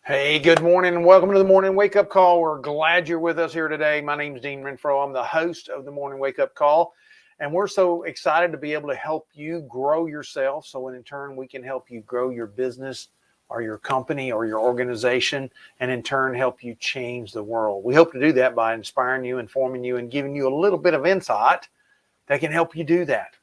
Hey, good morning and welcome to the Morning Wake Up Call. We're glad you're with us here today. My name is Dean Renfro. I'm the host of the Morning Wake Up Call, and we're so excited to be able to help you grow yourself. So in turn, we can help you grow your business or your company or your organization, and in turn, help you change the world. We hope to do that by inspiring you, informing you, and giving you a little bit of insight that can help you do that.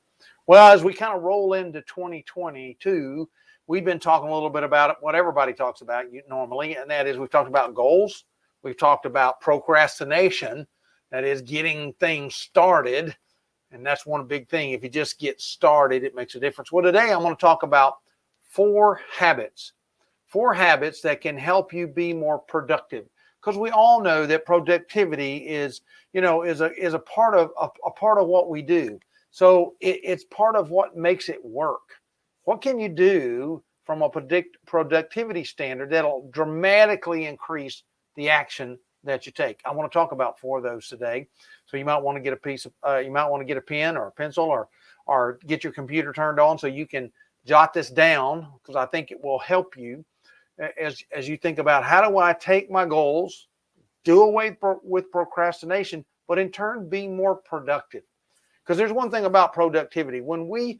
Well, as we kind of roll into 2022, we've been talking a little bit about what everybody talks about normally, and that is we've talked about goals. We've talked about procrastination, that is getting things started. And that's one big thing. If you just get started, it makes a difference. Well, today I'm going to talk about four habits that can help you be more productive. Because we all know that productivity is a part of what we do. So it's part of what makes it work. What can you do from a productivity standard that'll dramatically increase the action that you take? I want to talk about four of those today. So you might want to get a pen or a pencil or get your computer turned on so you can jot this down, because I think it will help you as you think about how do I take my goals, do away with procrastination, but in turn be more productive. Because there's one thing about productivity. When we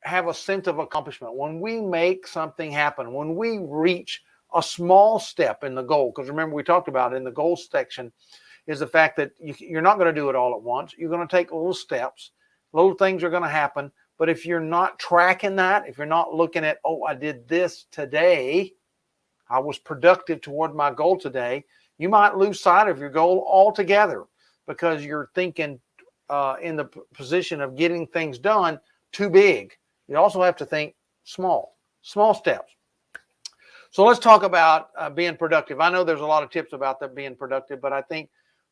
have a sense of accomplishment, when we make something happen, when we reach a small step in the goal, because remember we talked about in the goals section is the fact that you're not going to do it all at once. You're going to take little steps. Little things are going to happen. But if you're not tracking that, if you're not looking at, oh, I did this today, I was productive toward my goal today, you might lose sight of your goal altogether because you're thinking in the position of getting things done too big. You also have to think small steps. So let's talk about being productive. I know there's a lot of tips about that being productive, but I think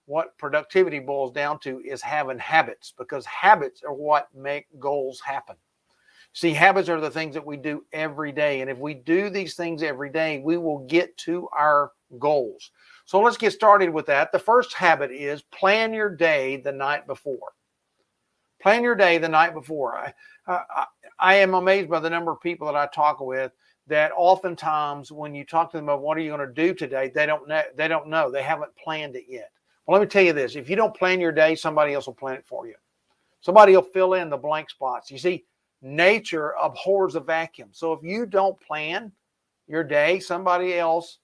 what productivity boils down to is having habits, because habits are what make goals happen. See, habits are the things that we do every day. And if we do these things every day, we will get to our goals. So let's get started with that. The first habit is plan your day the night before. Plan your day the night before. I am amazed by the number of people that I talk with that oftentimes when you talk to them about what are you going to do today, they don't know. They haven't planned it yet. Well, let me tell you this. If you don't plan your day, somebody else will plan it for you. Somebody will fill in the blank spots. You see, nature abhors a vacuum. So if you don't plan your day, something else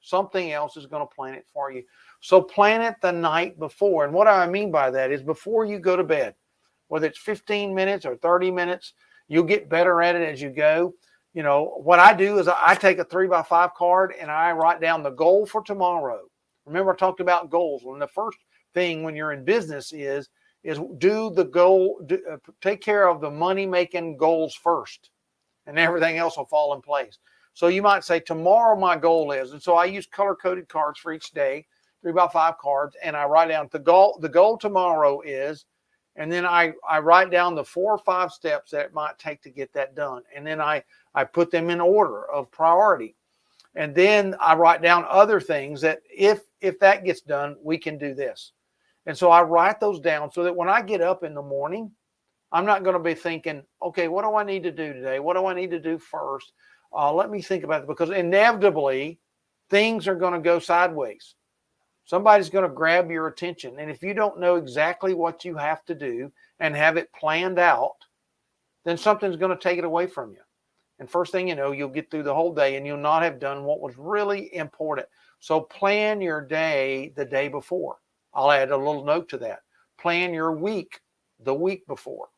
is going to plan it for you. So plan it the night before. And what I mean by that is before you go to bed, whether it's 15 minutes or 30 minutes, you'll get better at it as you go. You know, what I do is I take a 3x5 card and I write down the goal for tomorrow. Remember, I talked about goals. Well, the first thing when you're in business is do the goal, take care of the money-making goals first, and everything else will fall in place. So you might say, tomorrow my goal is, and so I use color-coded cards for each day, 3x5 cards, and I write down the goal tomorrow is, and then I write down the 4 or 5 steps that it might take to get that done. And then I put them in order of priority. And then I write down other things that if that gets done, we can do this. And so I write those down so that when I get up in the morning, I'm not going to be thinking, okay, what do I need to do today? What do I need to do first? Let me think about it, because inevitably things are going to go sideways. Somebody's going to grab your attention. And if you don't know exactly what you have to do and have it planned out, then something's going to take it away from you. And first thing you know, you'll get through the whole day and you'll not have done what was really important. So plan your day the day before. I'll add a little note to that. Plan your week the week before.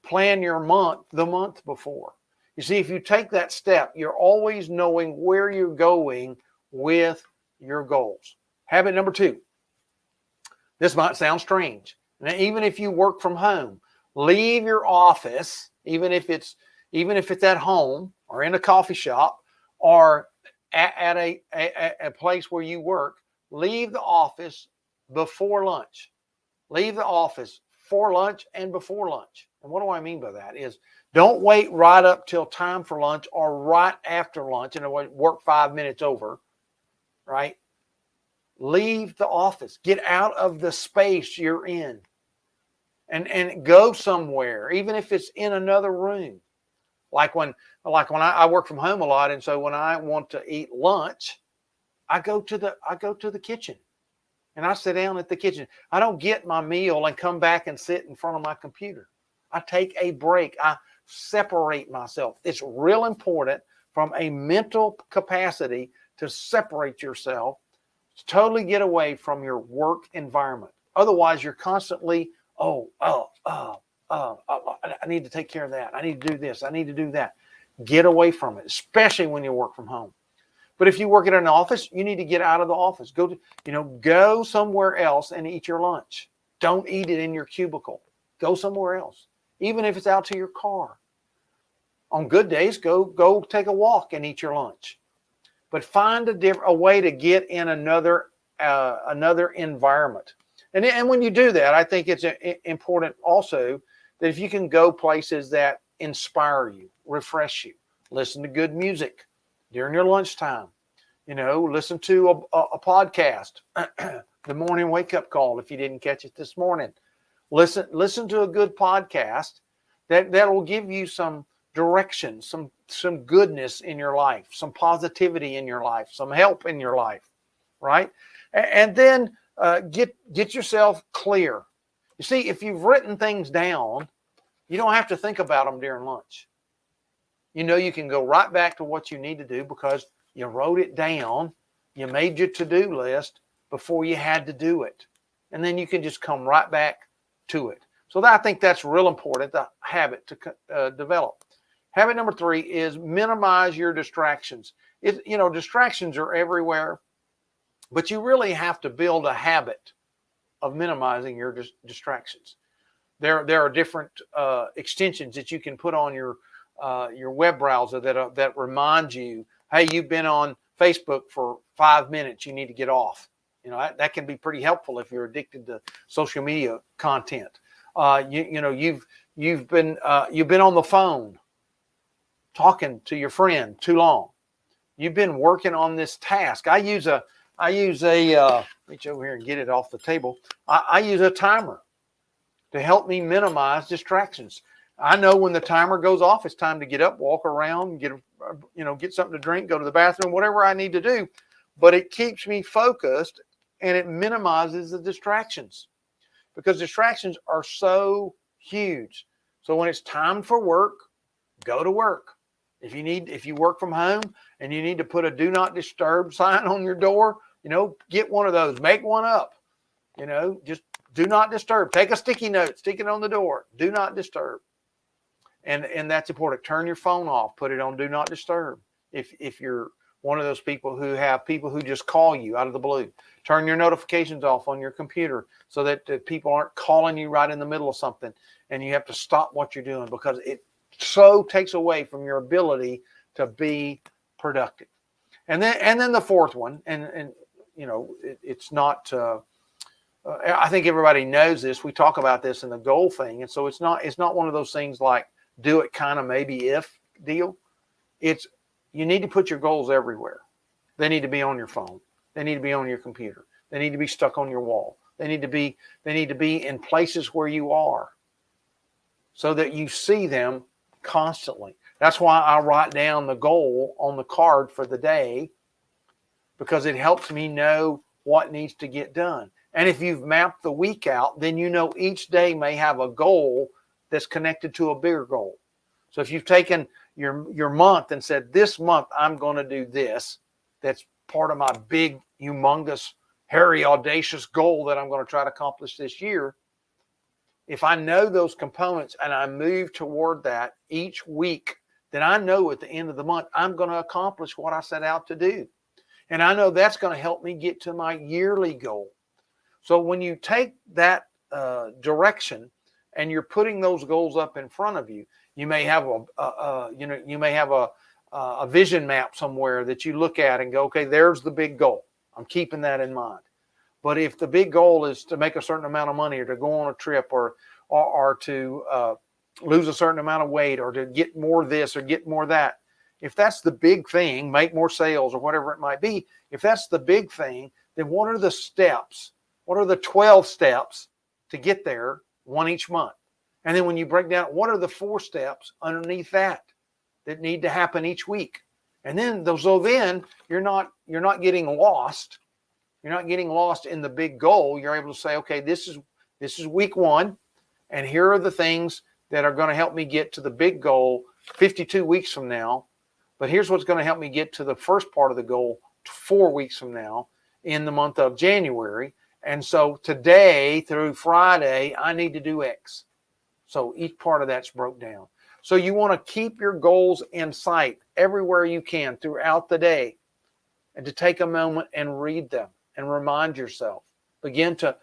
Plan your month the month before. You see, if you take that step, you're always knowing where you're going with your goals. Habit number 2. This might sound strange. Now, even if you work from home, leave your office, even if it's at home or in a coffee shop or at a place where you work, leave the office before lunch. Leave the office for lunch and before lunch. And what do I mean by that is don't wait right up till time for lunch or right after lunch and work 5 minutes over, right? Leave the office. Get out of the space you're in and go somewhere, even if it's in another room. Like when I work from home a lot, and so when I want to eat lunch, I go to the kitchen and I sit down at the kitchen. I don't get my meal and come back and sit in front of my computer. I take a break. I separate myself. It's real important from a mental capacity to separate yourself, to totally get away from your work environment. Otherwise, you're constantly, I need to take care of that. I need to do this. I need to do that. Get away from it, especially when you work from home. But if you work at an office, you need to get out of the office. Go somewhere else and eat your lunch. Don't eat it in your cubicle. Go somewhere else, even if it's out to your car. On good days, go take a walk and eat your lunch. But find a way to get in another environment. And when you do that, I think it's important also that if you can go places that inspire you, refresh you, listen to good music during your lunchtime, listen to a podcast, the morning wake up call. If you didn't catch it this morning, listen to a good podcast that will give you some direction, some goodness in your life, some positivity in your life, some help in your life, right? And then get yourself clear. You see, if you've written things down, you don't have to think about them during lunch. You can go right back to what you need to do because you wrote it down. You made your to-do list before you had to do it. And then you can just come right back to it. So I think that's real important, the habit to develop. Habit number 3 is minimize your distractions. Distractions are everywhere, but you really have to build a habit of minimizing your distractions. There are different extensions that you can put on your web browser that remind you, hey, you've been on Facebook for 5 minutes. You need to get off. That can be pretty helpful if you're addicted to social media content. You've been on the phone talking to your friend too long. You've been working on this task. I use a reach over here and get it off the table. I use a timer to help me minimize distractions. I know when the timer goes off, it's time to get up, walk around, get something to drink, go to the bathroom, whatever I need to do. But it keeps me focused and it minimizes the distractions because distractions are so huge. So when it's time for work, go to work. If you work from home and you need to put a do not disturb sign on your door, get one of those, make one up, just do not disturb. Take a sticky note, stick it on the door, do not disturb. And that's important. Turn your phone off, put it on do not disturb. If you're one of those people who just call you out of the blue, turn your notifications off on your computer so that people aren't calling you right in the middle of something and you have to stop what you're doing because it so takes away from your ability to be productive. And then the fourth one, it's not. I think everybody knows this. We talk about this in the goal thing, and so it's not one of those things like do it kind of maybe if deal. It's you need to put your goals everywhere. They need to be on your phone. They need to be on your computer. They need to be stuck on your wall. They need to be in places where you are so that you see them constantly. That's why I write down the goal on the card for the day because it helps me know what needs to get done. And if you've mapped the week out, then each day may have a goal that's connected to a bigger goal. So if you've taken your month and said, this month I'm going to do this, that's part of my big, humongous, hairy, audacious goal that I'm going to try to accomplish this year. If I know those components and I move toward that each week, then I know at the end of the month, I'm going to accomplish what I set out to do. And I know that's going to help me get to my yearly goal. So when you take that direction and you're putting those goals up in front of you, you may have a vision map somewhere that you look at and go, okay, there's the big goal. I'm keeping that in mind. But if the big goal is to make a certain amount of money or to go on a trip or to lose a certain amount of weight or to get more this or get more that, if that's the big thing, make more sales or whatever it might be, if that's the big thing, then what are the steps? What are the 12 steps to get there, one each month? And then when you break down, what are the 4 steps underneath that? that need to happen each week. And then you're not getting lost. You're not getting lost in the big goal. You're able to say, okay, this is week 1, and here are the things that are going to help me get to the big goal 52 weeks from now. But here's what's going to help me get to the first part of the goal 4 weeks from now in the month of January. And so today through Friday, I need to do X. So each part of that's broke down. So you want to keep your goals in sight everywhere you can throughout the day, and to take a moment and read them and remind yourself. Begin to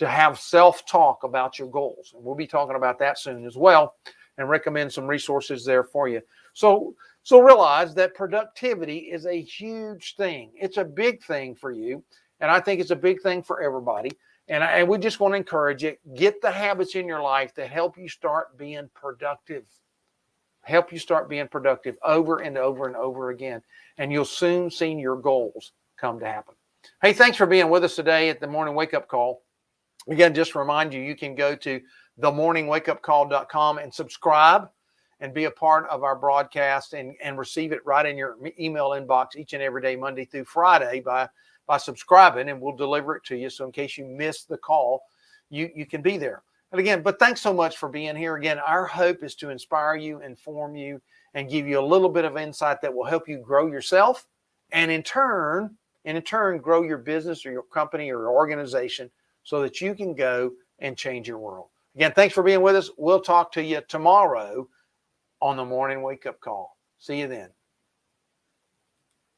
have self-talk about your goals. And we'll be talking about that soon as well, and recommend some resources there for you. So realize that productivity is a huge thing. It's a big thing for you. And I think it's a big thing for everybody. And we just want to encourage you, get the habits in your life that help you start being productive. Help you start being productive over and over and over again. And you'll soon see your goals come to happen. Hey, thanks for being with us today at the Morning Wake Up Call. Again, just to remind you, you can go to themorningwakeupcall.com and subscribe and be a part of our broadcast and receive it right in your email inbox each and every day, Monday through Friday, by subscribing, and we'll deliver it to you. So in case you miss the call, you can be there. And again, but thanks so much for being here. Again, our hope is to inspire you, inform you, and give you a little bit of insight that will help you grow yourself, and in turn, grow your business or your company or your organization so that you can go and change your world. Again, thanks for being with us. We'll talk to you tomorrow on the Morning Wake Up Call. See you then.